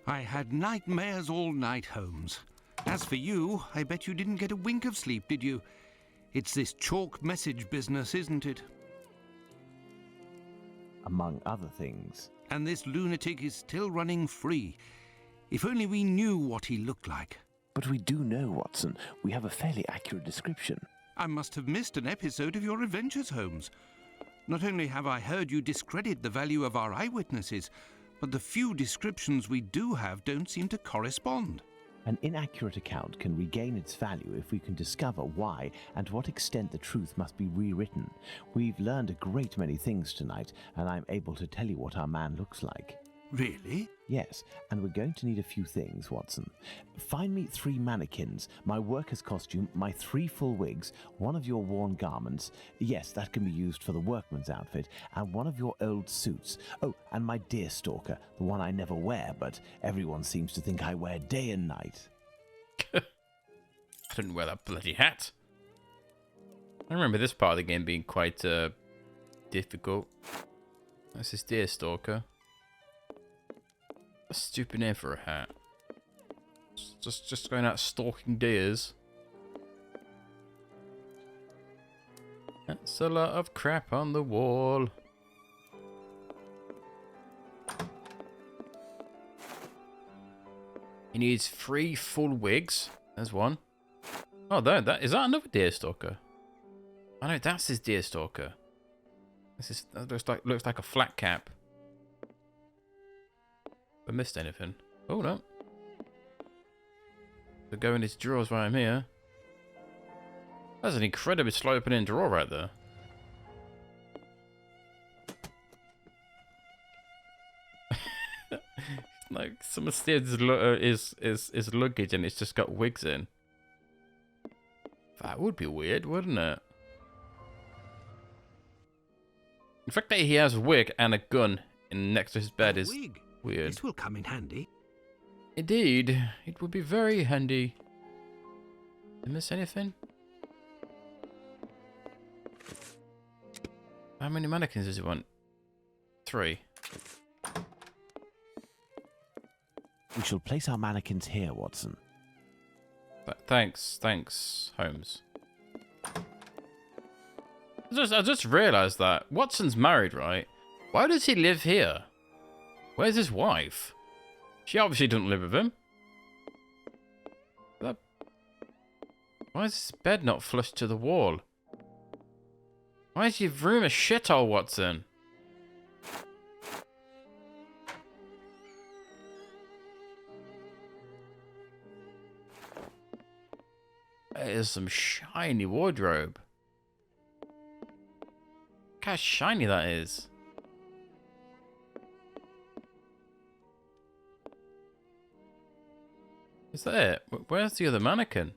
I had nightmares all night, Holmes. As for you, I bet you didn't get a wink of sleep, did you? It's this chalk message business, isn't it? Among other things. And this lunatic is still running free. If only we knew what he looked like. But we do know, Watson. We have a fairly accurate description. I must have missed an episode of your adventures, Holmes. Not only have I heard you discredit the value of our eyewitnesses, but the few descriptions we do have don't seem to correspond. An inaccurate account can regain its value if we can discover why and to what extent the truth must be rewritten. We've learned a great many things tonight, and I'm able to tell you what our man looks like. Really? Yes, and we're going to need a few things, Watson. Find me 3 mannequins, my worker's costume, my 3 full wigs, one of your worn garments, yes, that can be used for the workman's outfit, and one of your old suits. Oh, and my deer stalker, the one I never wear, but everyone seems to think I wear day and night. I didn't wear that bloody hat. I remember this part of the game being quite difficult. That's his deer stalker. A stupid name for a hat. Just going out stalking deers. That's a lot of crap on the wall. He needs 3 full wigs. There's one. Oh, that is that another deer stalker? Oh no, that's his deer stalker. That looks like a flat cap. I missed anything. Oh no. So go in his drawers while I'm here. That's an incredibly slow opening drawer right there. Like someone steals his luggage and it's just got wigs in. That would be weird, wouldn't it? The fact that he has a wig and a gun next to his bed is weird. This will come in handy. Indeed, it would be very handy. Did I miss anything? How many mannequins does he want? 3. We shall place our mannequins here, Watson. Thanks, Holmes. I just realised that Watson's married, right? Why does he live here? Where's his wife? She obviously doesn't live with him. Why is his bed not flush to the wall? Why is your room a shithole, Watson? That is some shiny wardrobe. Look how shiny that is. Is that it? Where's the other mannequin?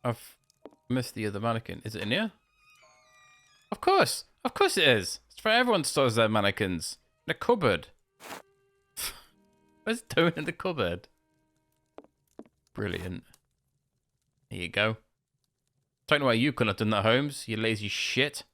I've missed the other mannequin. Is it in here? Of course it is. It's for everyone stores their mannequins in a cupboard. Where's it doing in the cupboard? Brilliant. There you go. Don't know why you couldn't have done that, Holmes, you lazy shit.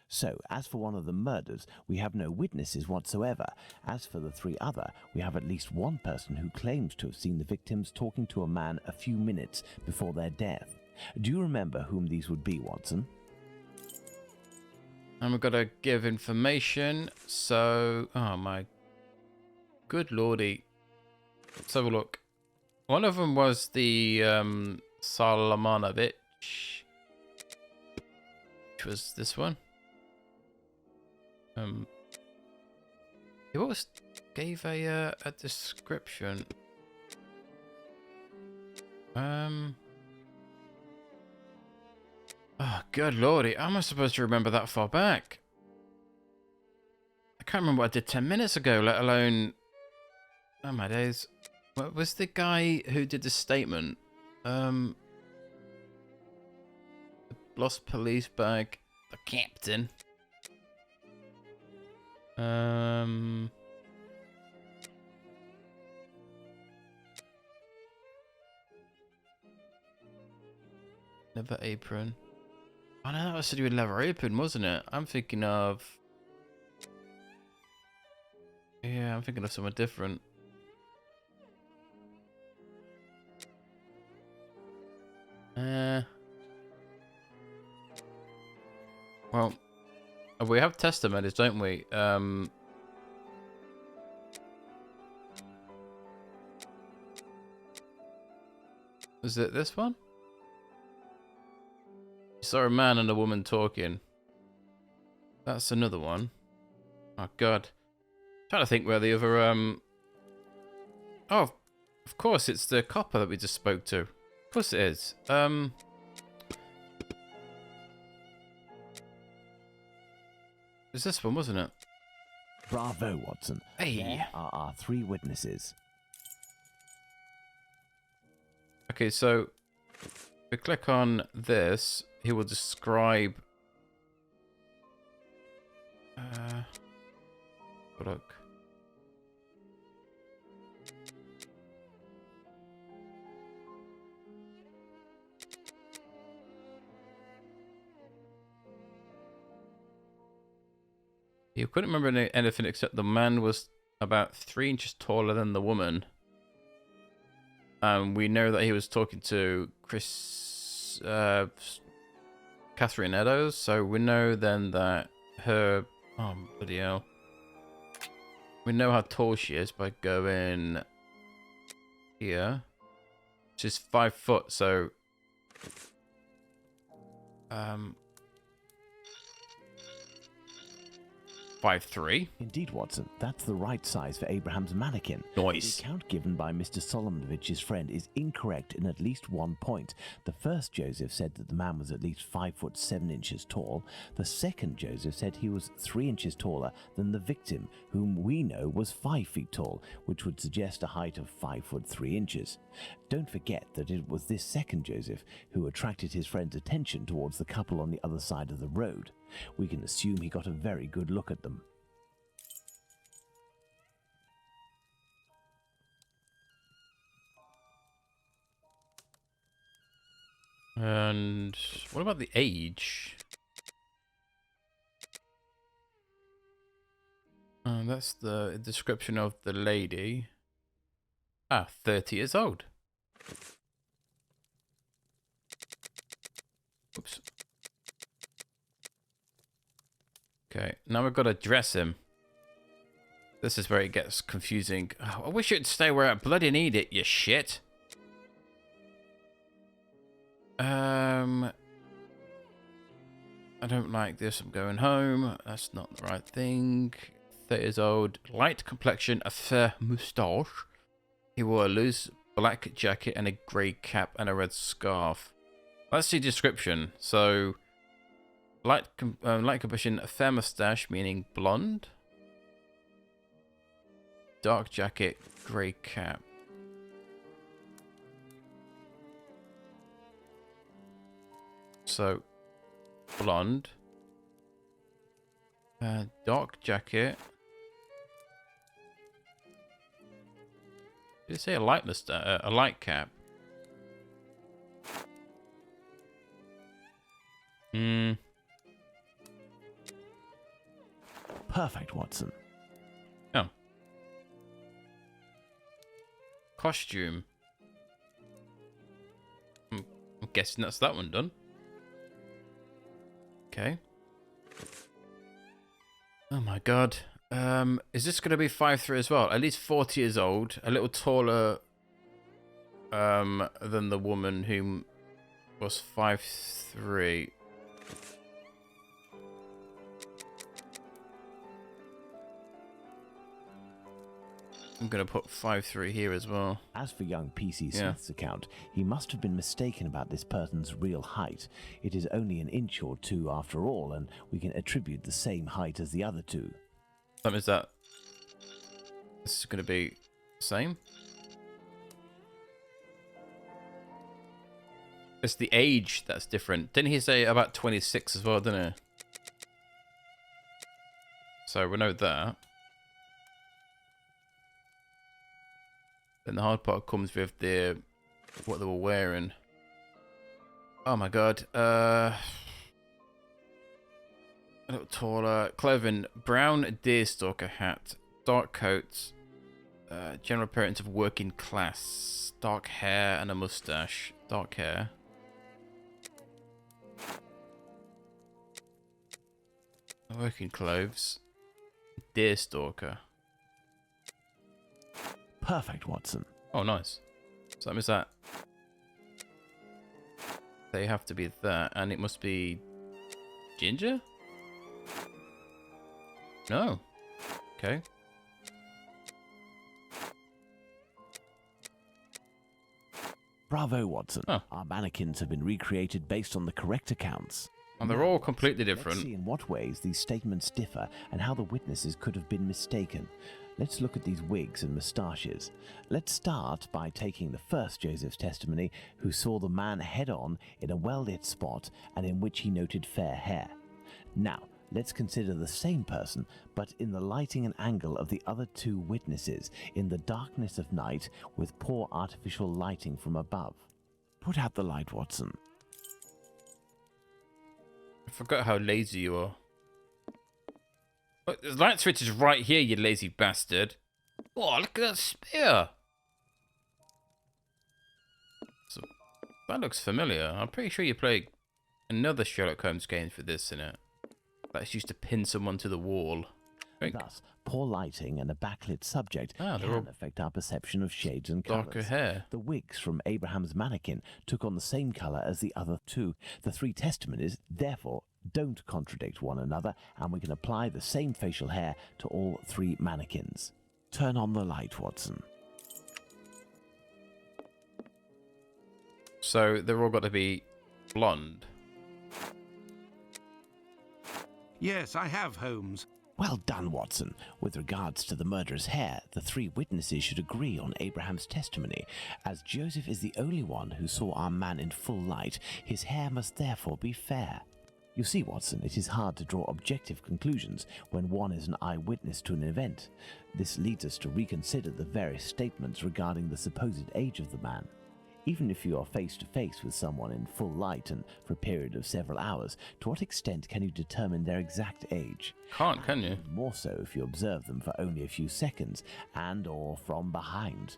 So, as for one of the murders, we have no witnesses whatsoever. As for the 3 other, we have at least one person who claims to have seen the victims talking to a man a few minutes before their death. Do you remember whom these would be, Watson? And we've got to give information, so... Oh my... Good lordy. Let's have a look. One of them was the 𝘨𝘮𝘮𝘴𝘏, which was this one. He always gave a description. Oh, good lordy, how am I supposed to remember that far back? I can't remember what I did 10 minutes ago, let alone... Oh my days. What was the guy who did the statement? The lost police bag. The captain. Leather apron. Oh no, that was to do with leather apron, wasn't it? I'm thinking of... Yeah, I'm thinking of something different. Well, we have testimonies, don't we? Is it this one? You saw a man and a woman talking. That's another one. Oh god. Trying to think where the other Oh, of course it's the copper that we just spoke to. Of course it is. It's this one, wasn't it? Bravo, Watson. Hey. There are our 3 witnesses. Okay, so if we click on this, he will describe look. You couldn't remember anything except the man was about 3 inches taller than the woman. We know that he was talking to Catherine Eddowes, so we know then that her... Oh, bloody hell. We know how tall she is by going here. She's 5 foot, so... 5'3". Indeed, Watson, that's the right size for Abraham's mannequin. Nice. The account given by Mr. Solomonovich's friend is incorrect in at least 1 point. The first Joseph said that the man was at least 5 foot 7 inches tall. The second Joseph said he was 3 inches taller than the victim, whom we know was 5 feet tall, which would suggest a height of 5 foot 3 inches. Don't forget that it was this second Joseph who attracted his friend's attention towards the couple on the other side of the road. We can assume he got a very good look at them. And what about the age? That's the description of the lady. 30 years old. Oops. Okay, now we've got to dress him. This is where it gets confusing. Oh, I wish it'd stay where I bloody need it, you shit. I don't like this. I'm going home. That's not the right thing. 30 years old. Light complexion, a fair moustache. He wore a loose black jacket and a grey cap and a red scarf. That's the description. So, light complexion, a fair moustache, meaning blonde. Dark jacket, grey cap. So, blonde. Dark jacket. Did it say a light mustache? A light cap? Perfect, Watson. Oh. Costume. I'm guessing that's that one done. Okay. Oh my god. Is this going to be 5'3" as well? At least 40 years old. A little taller than the woman who was 5'3". I'm going to put 5'3" here as well. As for young P.C. Smith's account, he must have been mistaken about this person's real height. It is only an inch or two after all, and we can attribute the same height as the other two. That means that this is going to be the same. It's the age that's different. Didn't he say about 26 as well, didn't he? So we know that. Then the hard part comes with the what they were wearing. Oh my god. A little taller. Clothing. Brown deerstalker hat. Dark coat. General appearance of working class. Dark hair and a mustache. Dark hair. Working clothes. Deerstalker. Perfect, Watson. Oh, nice. So that means that they have to be that, and it must be ginger? No. Okay. Bravo, Watson. Oh. Our mannequins have been recreated based on the correct accounts. And they're Now, all Watson, completely let's different. see in what ways these statements differ and how the witnesses could have been mistaken. Let's look at these wigs and moustaches. Let's start by taking the first Joseph's testimony, who saw the man head-on in a well-lit spot and in which he noted fair hair. Now, let's consider the same person, but in the lighting and angle of the other two witnesses, in the darkness of night with poor artificial lighting from above. Put out the light, Watson. I forgot how lazy you are. Look, the light switch is right here, you lazy bastard. Oh, look at that spear. So, that looks familiar. I'm pretty sure you played another Sherlock Holmes game for this, innit? That's used to pin someone to the wall. Right. Thus, poor lighting and a backlit subject they're can all affect our perception of shades and darker colours. hair. The wigs from Abraham's mannequin took on the same colour as the other two. The three testimonies, therefore, don't contradict one another, and we can apply the same facial hair to all three mannequins. Turn on the light, Watson. So they're all got to be blonde. Yes, I have, Holmes. Well done, Watson. With regards to the murderer's hair, the three witnesses should agree on Abraham's testimony. As Joseph is the only one who saw our man in full light, his hair must therefore be fair. You see, Watson, it is hard to draw objective conclusions when one is an eyewitness to an event. This leads us to reconsider the various statements regarding the supposed age of the man. Even if you are face to face with someone in full light and for a period of several hours, to what extent can you determine their exact age? Can't, can you? More so if you observe them for only a few seconds and or from behind.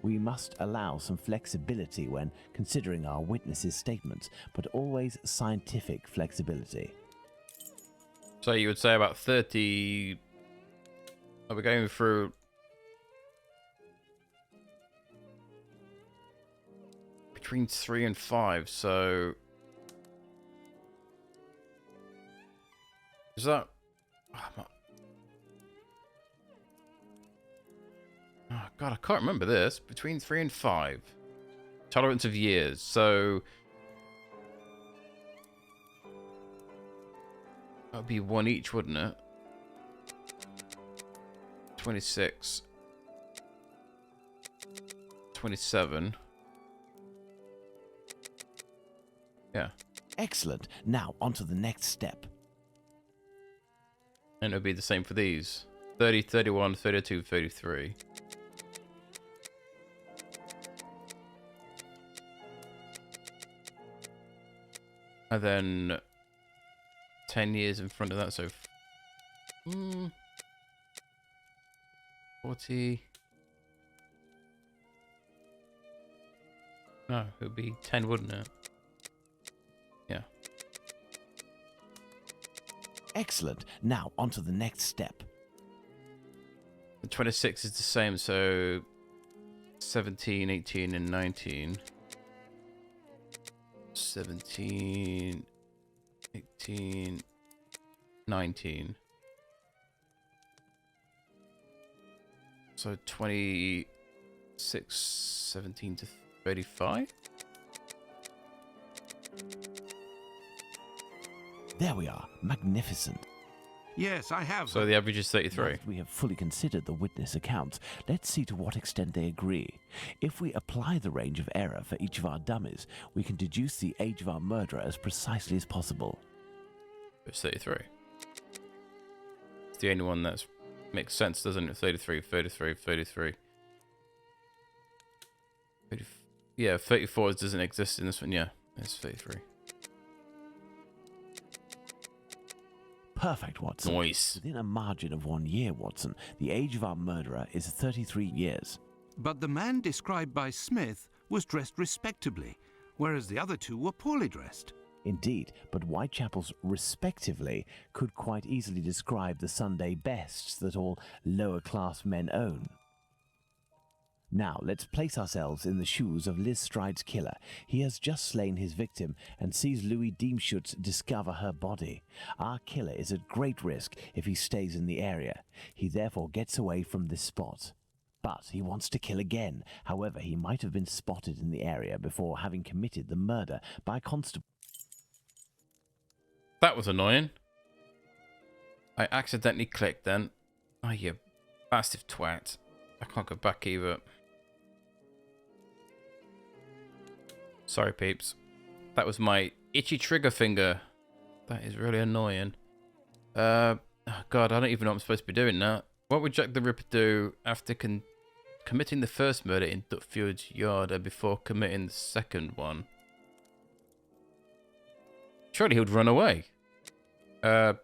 We must allow some flexibility when considering our witnesses' statements, but always scientific flexibility. So you would say about 30... Are we going through... Between 3 and 5, so... Is that... Oh, God, I can't remember this. Between 3 and 5. Tolerance of years, so... That would be 1 each, wouldn't it? 26. 27. Yeah. Excellent. Now, on to the next step. And it would be the same for these. 30, 31, 32, 33. And then 10 years in front of that, so 40. No, it would be 10, wouldn't it? Yeah. Excellent. Now, on to the next step. The 26 is the same, so 17, 18, and 19. 17, 18, 19. So 26, 17 to 35? There we are. Magnificent. Yes, I have. So the average is Now 33. that we have fully considered the witness accounts, let's see to what extent they agree. If we apply the range of error for each of our dummies, we can deduce the age of our murderer as precisely as possible. It's 33. It's the only one that makes sense, doesn't it? 33, 33, 33. 30, yeah, 34 doesn't exist in this one, yeah. It's 33. Perfect, Watson. Nice. Within a margin of 1 year, Watson, the age of our murderer is 33 years. But the man described by Smith was dressed respectably, whereas the other two were poorly dressed. Indeed, but Whitechapel's respectively could quite easily describe the Sunday bests that all lower-class men own. Now, let's place ourselves in the shoes of Liz Stride's killer. He has just slain his victim and sees Louis Diemschutz discover her body. Our killer is at great risk if he stays in the area. He therefore gets away from this spot. But he wants to kill again. However, he might have been spotted in the area before having committed the murder by a constable. That was annoying. I accidentally clicked then. Oh, you bastard twat. I can't go back either. Sorry, peeps. That was my itchy trigger finger. That is really annoying. Oh God, I don't even know what I'm supposed to be doing now. What would Jack the Ripper do after committing the first murder in Dutfield's yard and before committing the second one? Surely he would run away. Would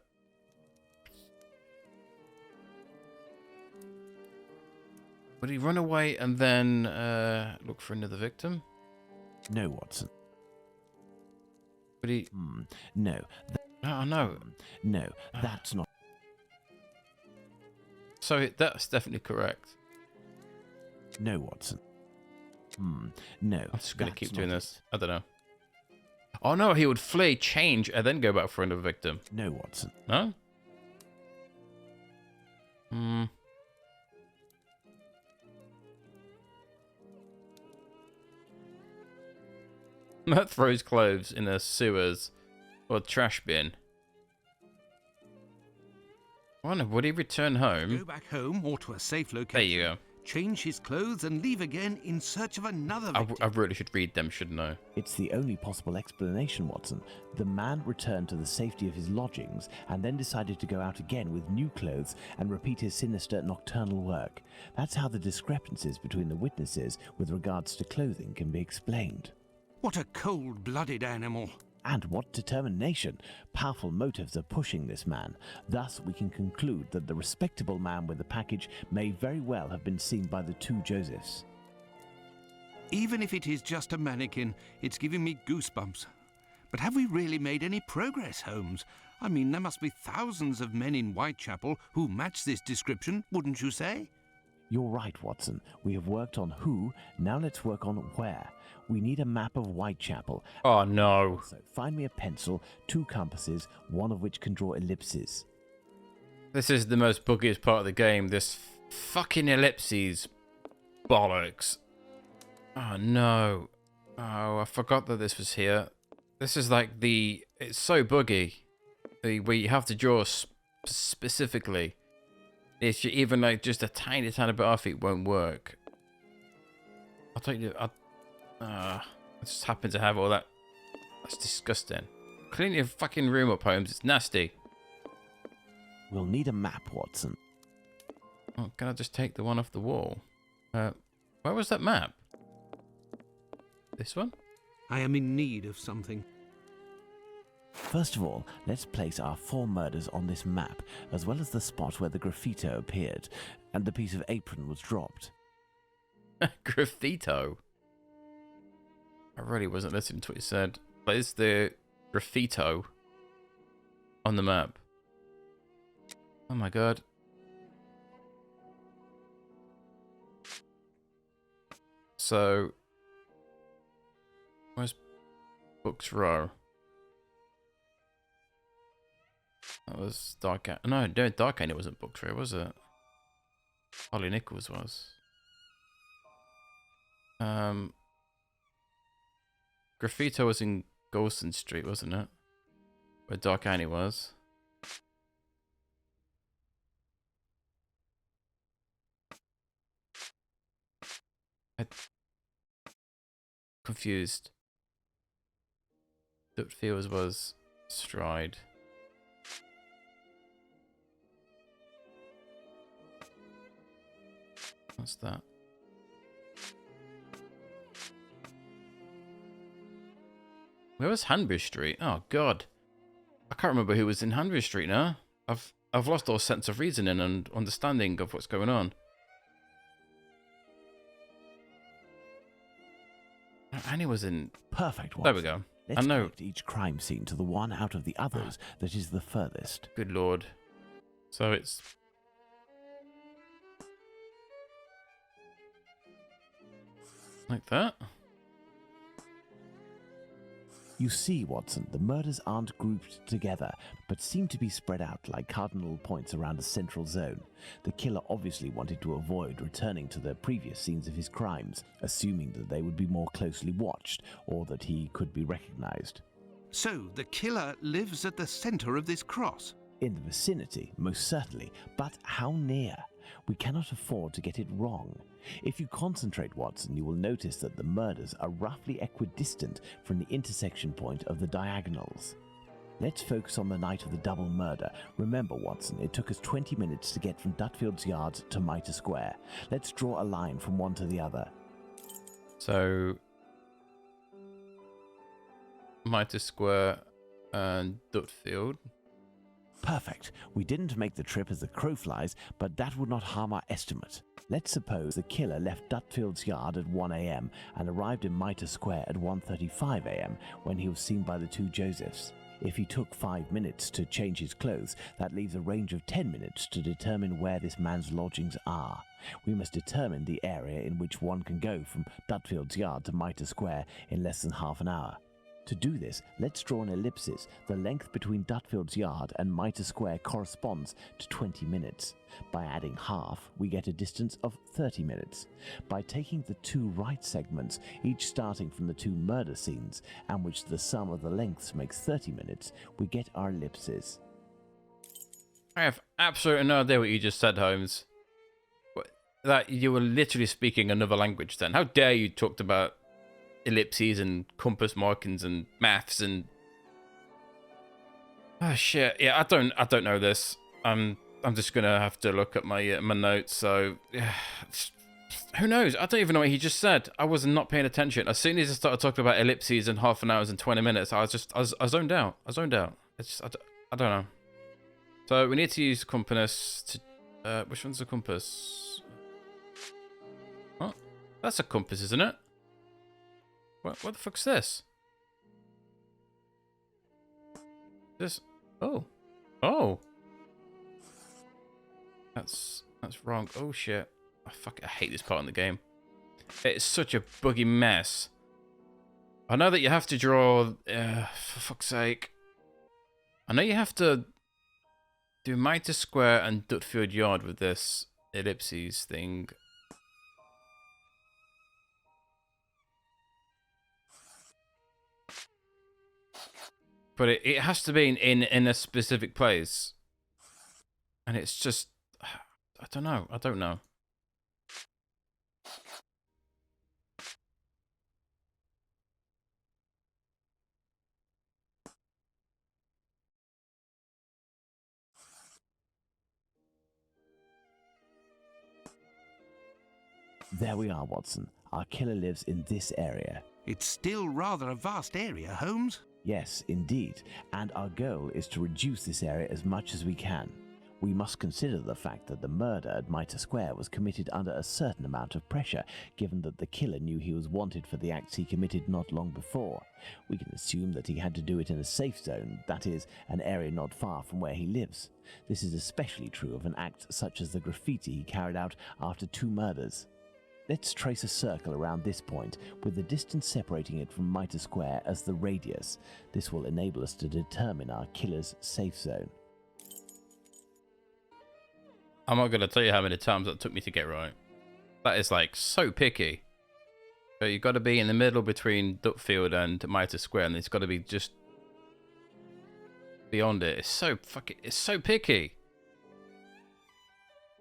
he run away and then look for another victim? No, Watson. Would he? No. Oh, no. No, that's not. So that's definitely correct. No, Watson. No. I'm just going to keep that's doing not this. I don't know. Oh, no, he would flee, change, and then go back for another victim. it. No, Watson. No? Matt throws clothes in the sewers or trash bin. I wonder, would he return home? Go back home or to a safe location. There you go. Change his clothes and leave again in search of another victim. I really should read them, shouldn't I? It's the only possible explanation, Watson. The man returned to the safety of his lodgings and then decided to go out again with new clothes and repeat his sinister nocturnal work. That's how the discrepancies between the witnesses with regards to clothing can be explained. What a cold-blooded animal. And what determination! Powerful motives are pushing this man. Thus, we can conclude that the respectable man with the package may very well have been seen by the two Josephs. Even if it is just a mannequin, it's giving me goosebumps. But have we really made any progress, Holmes? I mean, there must be thousands of men in Whitechapel who match this description, wouldn't you say? You're right, Watson. We have worked on who, now let's work on where. We need a map of Whitechapel. Oh, no. So find me a pencil, 2 compasses, one of which can draw ellipses. This is the most buggiest part of the game. This fucking ellipses. Bollocks. Oh, no. Oh, I forgot that this was here. This is like the... It's so buggy. Where you have to draw specifically. It's even like just a tiny bit off, it won't work. I'll tell you... I just happen to have all that. That's disgusting. Clean your fucking room up, Holmes. It's nasty. We'll need a map, Watson. Oh, can I just take the one off the wall? Where was that map? This one? I am in need of something. First of all, let's place our 4 murders on this map, as well as the spot where the graffito appeared, and the piece of apron was dropped. Graffito? I really wasn't listening to what you said. But is the graffito on the map? Oh my god. So, where's Books Row? That was Dark Annie. No, Dark Annie wasn't Books Row, was it? Holly Nichols was. Graffito was in Golston Street, wasn't it? Where Dark Annie was. I'm confused. Dutfields was Stride. What's that? Where was Hanbury Street? Oh God, I can't remember who was in Hanbury Street now. I've lost all sense of reasoning and understanding of what's going on. Annie was in. Perfect, Watson. There we go. Let's I know. connect each crime scene to the one out of the others that is the furthest. Good Lord. So it's. Like that? You see, Watson, the murders aren't grouped together, but seem to be spread out like cardinal points around a central zone. The killer obviously wanted to avoid returning to the previous scenes of his crimes, assuming that they would be more closely watched or that he could be recognized. So the killer lives at the center of this cross. In the vicinity, most certainly, but how near? We cannot afford to get it wrong. If you concentrate, Watson, you will notice that the murders are roughly equidistant from the intersection point of the diagonals. Let's focus on the night of the double murder. Remember, Watson, it took us 20 minutes to get from Dutfield's Yard to Mitre Square. Let's draw a line from one to the other. So. Mitre Square and Dutfield. Perfect. We didn't make the trip as the crow flies, but that would not harm our estimate. Let's suppose the killer left Dutfield's Yard at 1 a.m. and arrived in Mitre Square at 1:35 a.m. when he was seen by the two Josephs. If he took 5 minutes to change his clothes, that leaves a range of 10 minutes to determine where this man's lodgings are. We must determine the area in which one can go from Dutfield's Yard to Mitre Square in less than half an hour. To do this, let's draw an ellipsis. The length between Dutfield's Yard and Mitre Square corresponds to 20 minutes. By adding half, we get a distance of 30 minutes. By taking the two right segments, each starting from the two murder scenes, and which the sum of the lengths makes 30 minutes, we get our ellipses. I have absolutely no idea what you just said, Holmes. That you were literally speaking another language then. How dare you talked about ellipses and compass markings and maths and oh shit. Yeah, I don't know this. I'm just gonna have to look at my my notes. So yeah, who knows? I don't even know what he just said. I was not paying attention. As soon as I started talking about ellipses and half an hour and 20 minutes, I zoned out. I don't know. So we need to use compass to which one's the compass? What? That's a compass, isn't it? What the fuck's this? This? Oh. That's wrong. Oh shit. Oh, fuck, I hate this part in the game. It's such a buggy mess. I know that you have to draw, for fuck's sake. I know you have to do Mitre Square and Dutfield Yard with this ellipses thing. But it has to be in a specific place. And it's just, I don't know. There we are, Watson. Our killer lives in this area. It's still rather a vast area, Holmes. Yes, indeed, and our goal is to reduce this area as much as we can. We must consider the fact that the murder at Mitre Square was committed under a certain amount of pressure, given that the killer knew he was wanted for the acts he committed not long before. We can assume that he had to do it in a safe zone, that is, an area not far from where he lives. This is especially true of an act such as the graffiti he carried out after 2 murders. Let's trace a circle around this point, with the distance separating it from Mitre Square as the radius. This will enable us to determine our killer's safe zone. I'm not going to tell you how many times that took me to get right. That is like so picky. But you've got to be in the middle between Dutfield and Mitre Square, and it's got to be just beyond it. It's so picky.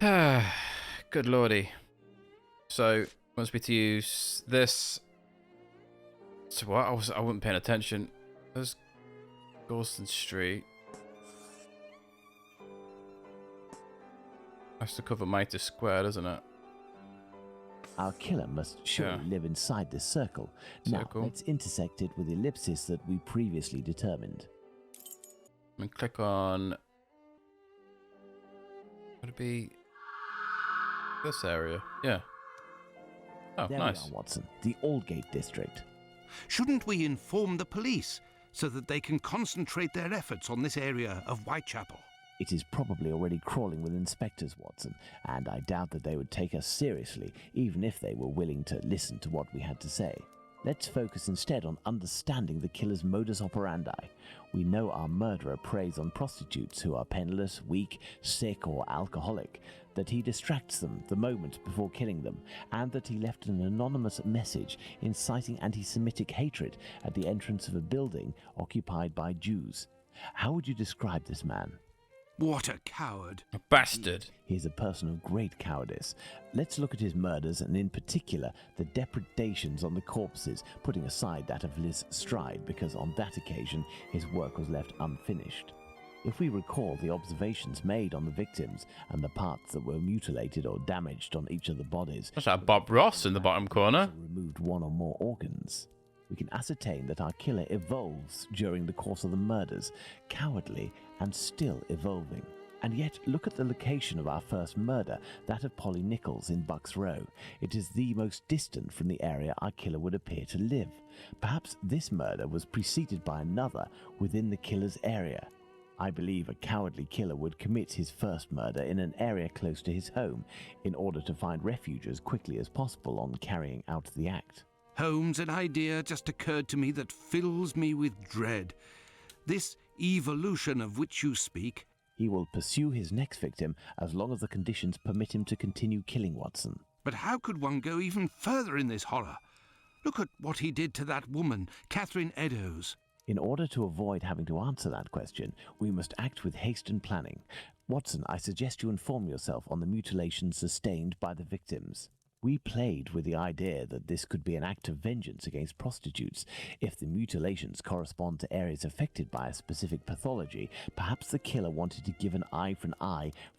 Good lordy. So, wants me to use this. So what? I wasn't paying attention. There's Goulston Street. Has to cover Mitre Square, doesn't it? Our killer must surely live inside this circle. Now, let's intersect it with the ellipsis that we previously determined. And click on... Would it be this area? Yeah. Oh, there nice. we are, Watson. The Aldgate district. Shouldn't we inform the police so that they can concentrate their efforts on this area of Whitechapel? It is probably already crawling with inspectors, Watson, and I doubt that they would take us seriously, even if they were willing to listen to what we had to say. Let's focus instead on understanding the killer's modus operandi. We know our murderer preys on prostitutes who are penniless, weak, sick, or alcoholic, that he distracts them the moment before killing them, and that he left an anonymous message inciting anti-Semitic hatred at the entrance of a building occupied by Jews. How would you describe this man? What a coward. A bastard. He is a person of great cowardice. Let's look at his murders, and in particular, the depredations on the corpses, putting aside that of Liz Stride, because on that occasion, his work was left unfinished. If we recall the observations made on the victims and the parts that were mutilated or damaged on each of the bodies... That's like Bob Ross in the bottom corner. ...removed one or more organs. We can ascertain that our killer evolves during the course of the murders, cowardly and still evolving. And yet, look at the location of our first murder, that of Polly Nichols in Bucks Row. It is the most distant from the area our killer would appear to live. Perhaps this murder was preceded by another within the killer's area. I believe a cowardly killer would commit his first murder in an area close to his home in order to find refuge as quickly as possible on carrying out the act. Holmes, an idea just occurred to me that fills me with dread. This evolution of which you speak... He will pursue his next victim as long as the conditions permit him to continue killing Watson. But how could one go even further in this horror? Look at what he did to that woman, Catherine Eddowes. In order to avoid having to answer that question, we must act with haste and planning. Watson, I suggest you inform yourself on the mutilations sustained by the victims. We played with the idea that this could be an act of vengeance against prostitutes. If the mutilations correspond to areas affected by a specific pathology, perhaps the killer wanted to give an eye for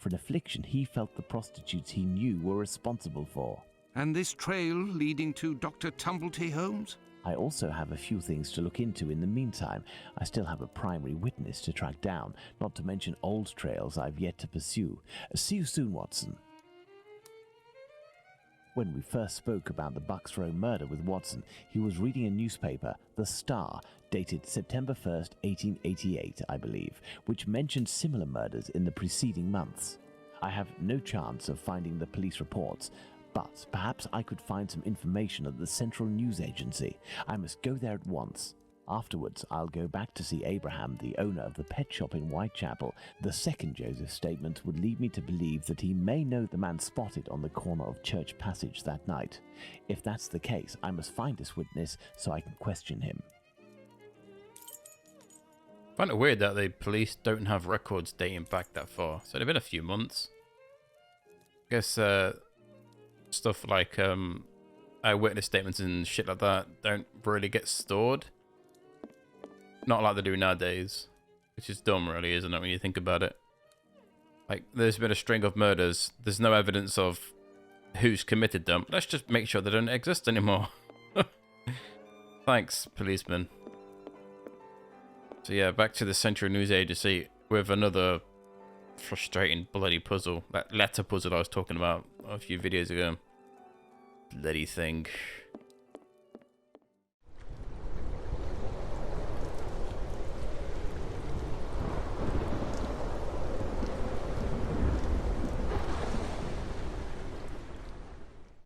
an affliction he felt the prostitutes he knew were responsible for. And this trail leading to Dr. Tumblety Holmes? I also have a few things to look into in the meantime. I still have a primary witness to track down, not to mention old trails I've yet to pursue. See you soon, Watson. When we first spoke about the Bucks Row murder with Watson, he was reading a newspaper, The Star, dated September 1st, 1888, I believe, which mentioned similar murders in the preceding months. I have no chance of finding the police reports, but perhaps I could find some information at the Central News Agency. I must go there at once. Afterwards, I'll go back to see Abraham, the owner of the pet shop in Whitechapel. The second Joseph's statement would lead me to believe that he may know the man spotted on the corner of Church Passage that night. If that's the case, I must find this witness so I can question him. I find it weird that the police don't have records dating back that far. So it's been a few months. I guess stuff like eyewitness statements and shit like that don't really get stored. Not like they do nowadays, which is dumb, really, isn't it, when you think about it? Like, there's been a string of murders. There's no evidence of who's committed them. Let's just make sure they don't exist anymore. Thanks, policeman. So yeah, back to the Central News Agency with another frustrating bloody puzzle. That letter puzzle I was talking about a few videos ago. Bloody thing.